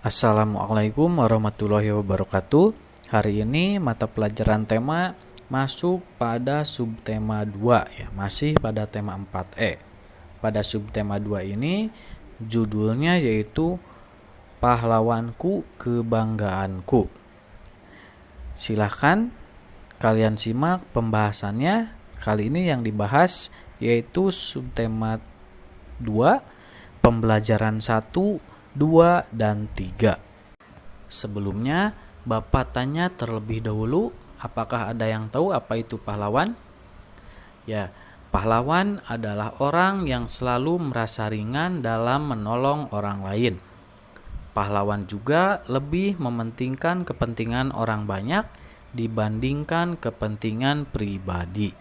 Assalamualaikum warahmatullahi wabarakatuh. Hari ini mata pelajaran tema masuk pada subtema 2 ya, masih pada tema 4E. Pada subtema 2 ini judulnya yaitu Pahlawanku Kebanggaanku. Silahkan kalian simak pembahasannya. Kali ini yang dibahas yaitu subtema 2, pembelajaran 1, 2, dan 3. Sebelumnya, Bapak tanya terlebih dahulu, apakah ada yang tahu apa itu pahlawan? Ya, pahlawan adalah orang yang selalu merasa ringan dalam menolong orang lain. Pahlawan juga lebih mementingkan kepentingan orang banyak dibandingkan kepentingan pribadi.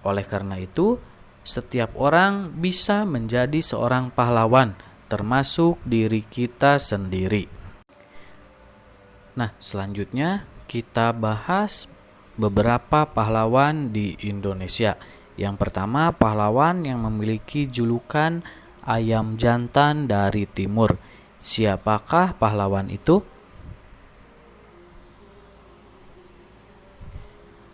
Oleh karena itu, setiap orang bisa menjadi seorang pahlawan, termasuk diri kita sendiri. Nah, selanjutnya kita bahas beberapa pahlawan di Indonesia. Yang pertama, pahlawan yang memiliki julukan ayam jantan dari timur. Siapakah pahlawan itu?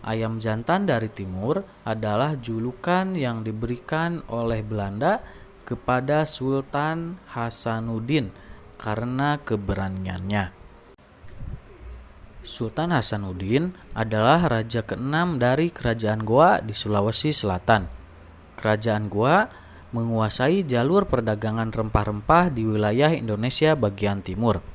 Ayam jantan dari timur adalah julukan yang diberikan oleh Belanda kepada Sultan Hasanuddin karena keberaniannya. Sultan Hasanuddin adalah raja ke-6 dari Kerajaan Goa di Sulawesi Selatan. Kerajaan Goa menguasai jalur perdagangan rempah-rempah di wilayah Indonesia bagian timur.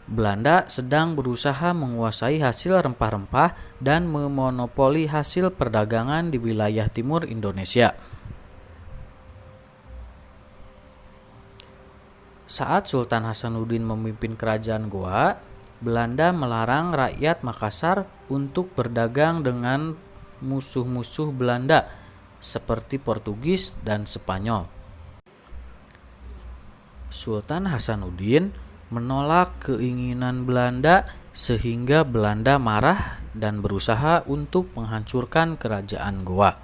Belanda sedang berusaha menguasai hasil rempah-rempah dan memonopoli hasil perdagangan di wilayah timur Indonesia. Saat Sultan Hasanuddin memimpin kerajaan Goa, Belanda melarang rakyat Makassar untuk berdagang dengan musuh-musuh Belanda seperti Portugis dan Spanyol. Sultan Hasanuddin menolak keinginan Belanda sehingga Belanda marah dan berusaha untuk menghancurkan kerajaan Goa.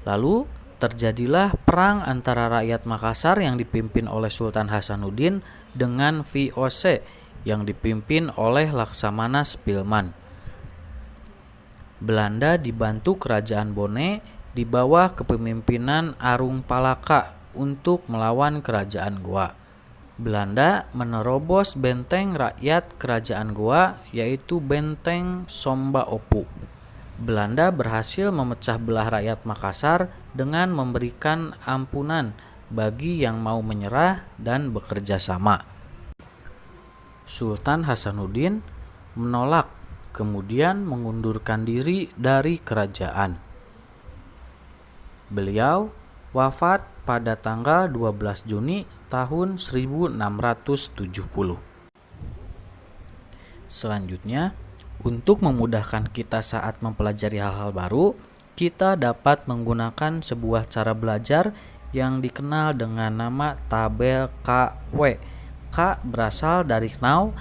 Lalu terjadilah perang antara rakyat Makassar yang dipimpin oleh Sultan Hasanuddin dengan VOC yang dipimpin oleh Laksamana Spilman. Belanda dibantu kerajaan Bone di bawah kepemimpinan Arung Palaka untuk melawan kerajaan Goa. Belanda menerobos benteng rakyat kerajaan Goa yaitu benteng Somba Opu. Belanda berhasil memecah belah rakyat Makassar dengan memberikan ampunan bagi yang mau menyerah dan bekerja sama. Sultan Hasanuddin menolak, kemudian mengundurkan diri dari kerajaan. Beliau wafat pada tanggal 12 Juni tahun 1670. Selanjutnya, untuk memudahkan kita saat mempelajari hal-hal baru, kita dapat menggunakan sebuah cara belajar yang dikenal dengan nama tabel KW. K berasal dari know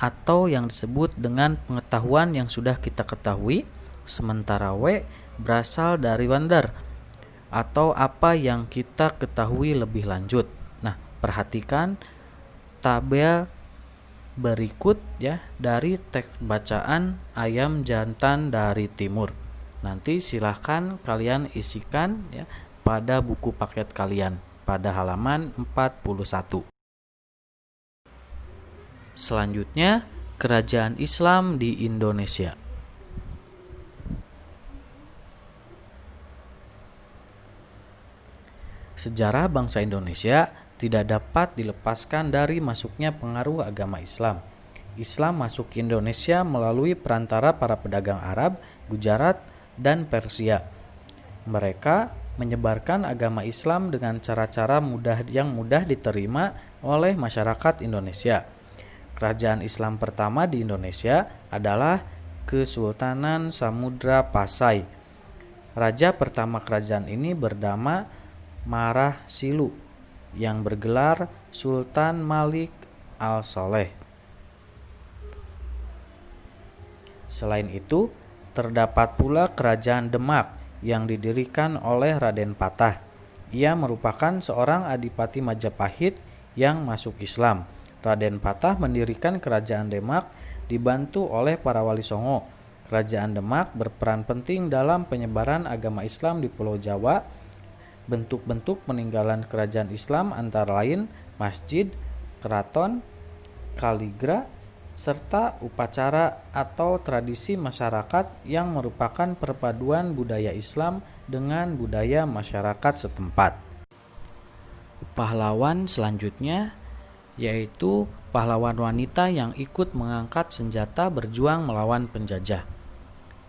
atau yang disebut dengan pengetahuan yang sudah kita ketahui, sementara W berasal dari wonder atau apa yang kita ketahui lebih lanjut. Nah, perhatikan tabel berikut ya dari teks bacaan ayam jantan dari timur. Nanti silahkan kalian isikan ya pada buku paket kalian pada halaman 41. Selanjutnya, kerajaan Islam di Indonesia. Sejarah bangsa Indonesia tidak dapat dilepaskan dari masuknya pengaruh agama Islam. Islam masuk ke Indonesia melalui perantara para pedagang Arab, Gujarat, dan Persia. Mereka menyebarkan agama Islam dengan cara-cara yang mudah diterima oleh masyarakat Indonesia. Kerajaan Islam pertama di Indonesia adalah Kesultanan Samudra Pasai. Raja pertama kerajaan ini bernama Marah Silu yang bergelar Sultan Malik Al-Saleh. Selain itu, terdapat pula kerajaan Demak yang didirikan oleh Raden Patah. Ia merupakan seorang adipati Majapahit yang masuk Islam. Raden Patah mendirikan kerajaan Demak dibantu oleh para wali Songo. Kerajaan Demak berperan penting dalam penyebaran agama Islam di Pulau Jawa. Bentuk-bentuk peninggalan kerajaan Islam antara lain masjid, keraton, kaligra, serta upacara atau tradisi masyarakat yang merupakan perpaduan budaya Islam dengan budaya masyarakat setempat. Pahlawan selanjutnya yaitu pahlawan wanita yang ikut mengangkat senjata berjuang melawan penjajah.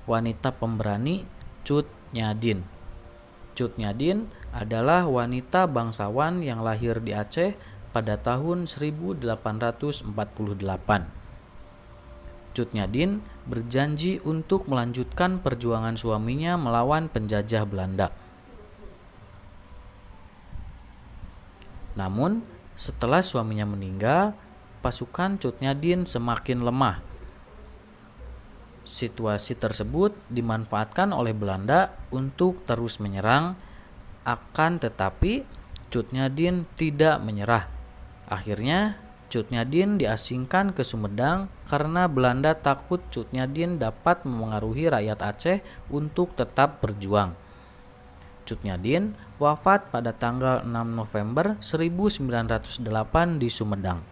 Wanita pemberani Cut Nyadin. Cut Nyadin adalah wanita bangsawan yang lahir di Aceh pada tahun 1848. Cut Nyadin berjanji untuk melanjutkan perjuangan suaminya melawan penjajah Belanda. Namun, setelah suaminya meninggal, pasukan Cut Nyadin semakin lemah. Situasi tersebut dimanfaatkan oleh Belanda untuk terus menyerang, akan tetapi Cut Nyadin tidak menyerah. Akhirnya, Cut Nyadin diasingkan ke Sumedang karena Belanda takut Cut Nyadin dapat memengaruhi rakyat Aceh untuk tetap berjuang. Cut Nyadin wafat pada tanggal 6 November 1908 di Sumedang.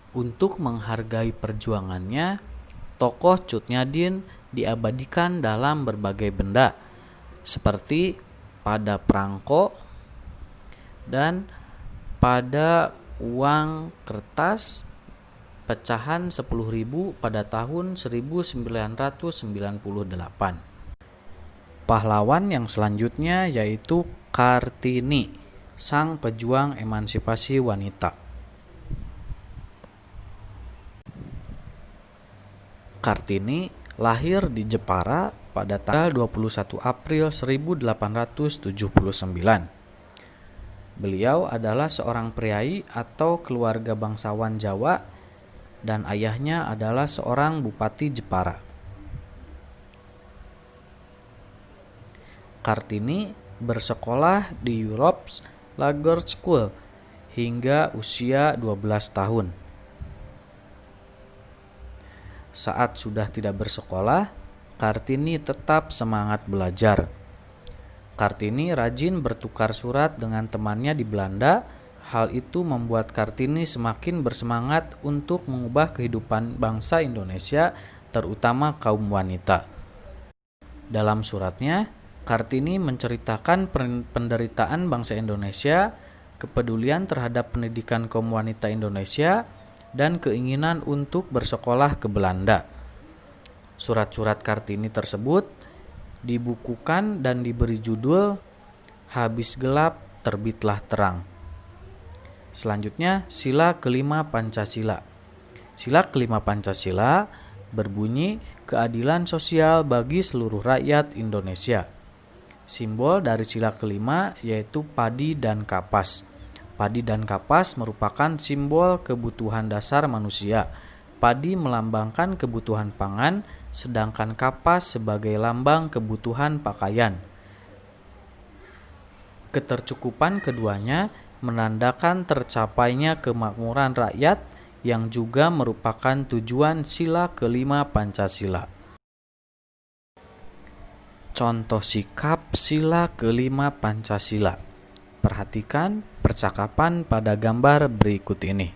Untuk menghargai perjuangannya, tokoh Cut Nyadin diabadikan dalam berbagai benda, seperti pada perangko dan pada uang kertas pecahan 10.000 pada tahun 1998. Pahlawan yang selanjutnya yaitu Kartini, sang pejuang emansipasi wanita. Kartini lahir di Jepara pada tanggal 21 April 1879. Beliau adalah seorang priai atau keluarga bangsawan Jawa dan ayahnya adalah seorang bupati Jepara. Kartini bersekolah di Europe's Lager School hingga usia 12 tahun. Saat sudah tidak bersekolah, Kartini tetap semangat belajar. Kartini rajin bertukar surat dengan temannya di Belanda. Hal itu membuat Kartini semakin bersemangat untuk mengubah kehidupan bangsa Indonesia, terutama kaum wanita. Dalam suratnya, Kartini menceritakan penderitaan bangsa Indonesia, kepedulian terhadap pendidikan kaum wanita Indonesia, dan keinginan untuk bersekolah ke Belanda. Surat-surat Kartini tersebut dibukukan dan diberi judul Habis Gelap Terbitlah Terang. Selanjutnya, sila kelima Pancasila. Sila kelima Pancasila berbunyi keadilan sosial bagi seluruh rakyat Indonesia. Simbol dari sila kelima yaitu padi dan kapas. Padi dan kapas merupakan simbol kebutuhan dasar manusia. Padi melambangkan kebutuhan pangan, sedangkan kapas sebagai lambang kebutuhan pakaian. Ketercukupan keduanya menandakan tercapainya kemakmuran rakyat yang juga merupakan tujuan sila kelima Pancasila. Contoh sikap sila kelima Pancasila. Perhatikan percakapan pada gambar berikut ini.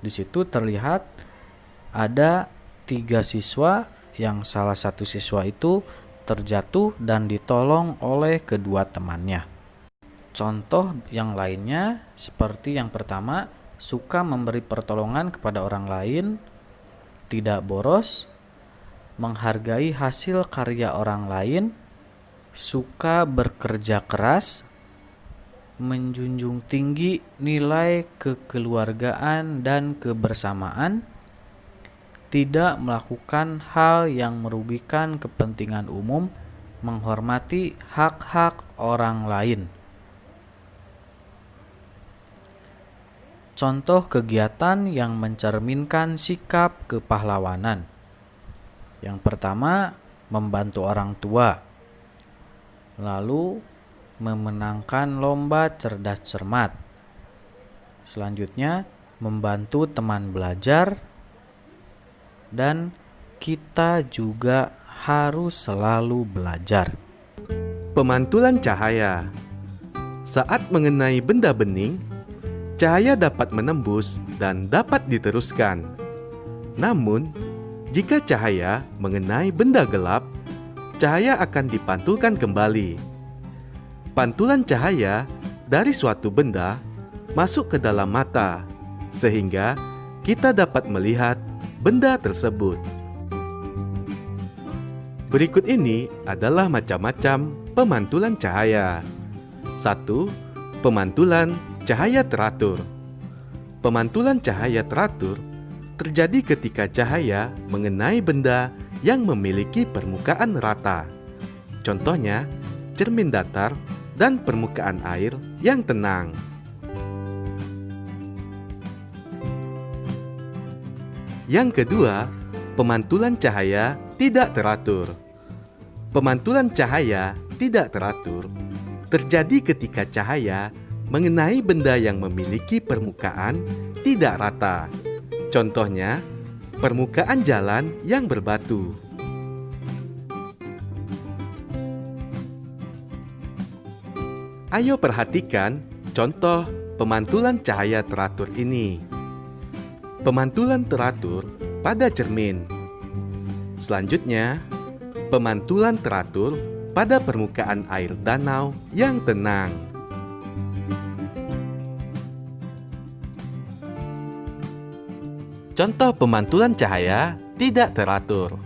Di situ terlihat ada 3 siswa yang salah satu siswa itu terjatuh dan ditolong oleh kedua temannya. Contoh yang lainnya seperti yang pertama, suka memberi pertolongan kepada orang lain, tidak boros, menghargai hasil karya orang lain, suka bekerja keras, menjunjung tinggi nilai kekeluargaan dan kebersamaan, tidak melakukan hal yang merugikan kepentingan umum, menghormati hak-hak orang lain. Contoh kegiatan yang mencerminkan sikap kepahlawanan. Yang pertama, membantu orang tua. Lalu memenangkan lomba cerdas cermat. Selanjutnya, membantu teman belajar, dan kita juga harus selalu belajar. Pemantulan cahaya. Saat mengenai benda bening, cahaya dapat menembus dan dapat diteruskan. Namun, jika cahaya mengenai benda gelap, cahaya akan dipantulkan kembali. Pantulan cahaya dari suatu benda masuk ke dalam mata, sehingga kita dapat melihat benda tersebut. Berikut ini adalah macam-macam pemantulan cahaya. 1. Pemantulan cahaya teratur. Pemantulan cahaya teratur terjadi ketika cahaya mengenai benda yang memiliki permukaan rata. Contohnya, cermin datar dan permukaan air yang tenang. Yang kedua, pemantulan cahaya tidak teratur. Pemantulan cahaya tidak teratur terjadi ketika cahaya mengenai benda yang memiliki permukaan tidak rata. Contohnya, permukaan jalan yang berbatu. Ayo perhatikan contoh pemantulan cahaya teratur ini. Pemantulan teratur pada cermin. Selanjutnya, pemantulan teratur pada permukaan air danau yang tenang. Contoh pemantulan cahaya tidak teratur.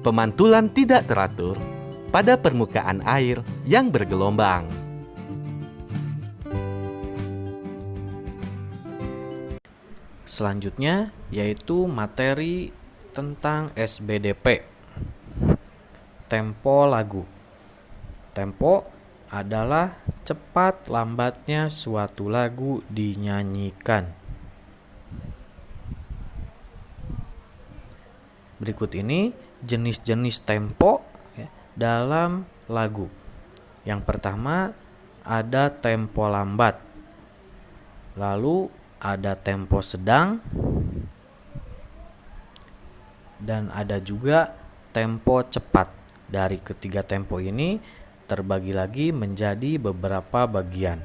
Pemantulan tidak teratur pada permukaan air yang bergelombang. Selanjutnya yaitu materi tentang SBDP. Tempo lagu. Tempo adalah cepat lambatnya suatu lagu dinyanyikan. Berikut ini jenis-jenis tempo dalam lagu. Yang pertama ada tempo lambat, lalu ada tempo sedang, dan ada juga tempo cepat. Dari ketiga tempo ini terbagi lagi menjadi beberapa bagian.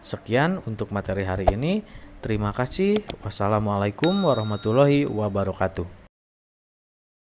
Sekian untuk materi hari ini. Terima kasih. Wassalamualaikum warahmatullahi wabarakatuh.